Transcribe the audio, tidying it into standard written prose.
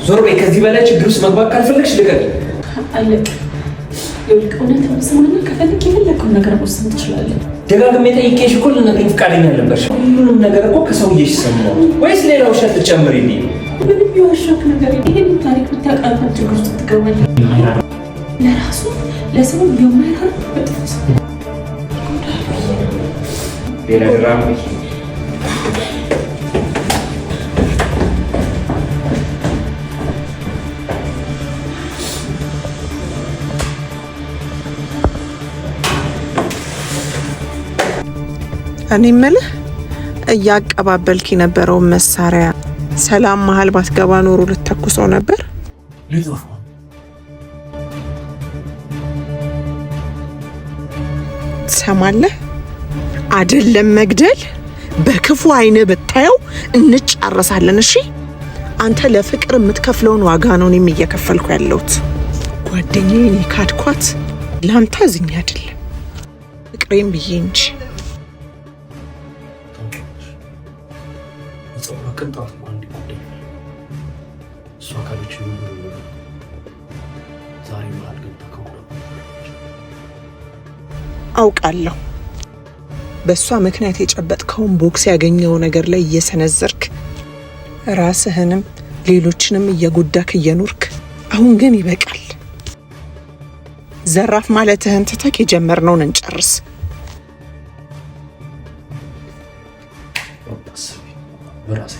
ዞር በይ። ከዚህ በላይ ችግር ውስጥ መግባት ካልፈለግሽ ልቀቂ። አለቅ ይልቅ እውነት መስማና ከፈለክ የፈለከው ነገር ወሰን ትችላለህ። ደጋግሜ ጠይቄሽ እኮ ልነግሪኝ ፈቃደኛ አልነበርሽ። ሁሉንም ነገር እኮ ከሰውዬሽ ሰማሁ። ወይስ ሌላ ውሸት ልጨምሪልኝ? ምንም የዋሸሁት ነገር ይሄን ታሪክ ብታውቃለህ ችግር ውስጥ ትገባለህ። ለራሱ ለሰው የማይራራ በጥፍስ ሌላ ድራማ እኔ የምልህ እያቀባበልክ የነበረውን መሳሪያ ሰላም መሀል ባትገባ ኖሮ ልተኩሰው ነበር። ትሰማለህ? አይደለም መግደል በክፉ አይነ ብታየው እንጫረሳለን። እሺ አንተ ለፍቅር የምትከፍለውን ዋጋ ነው እኔም እየከፈልኩ ያለሁት። ጓደኛዬን ካድኳት ላንተ አዝኜ አይደለም ፍቅሬን ብዬ እንጂ። አውቃለሁ በእሷ ምክንያት የጨበጥከውን ቦክስ ያገኘው ነገር ላይ እየሰነዘርክ ራስህንም ሌሎችንም እየጎዳክ እየኖርክ፣ አሁን ግን ይበቃል። ዘራፍ ማለትህን ትተክ የጀመርነውን እንጨርስ። በራሴ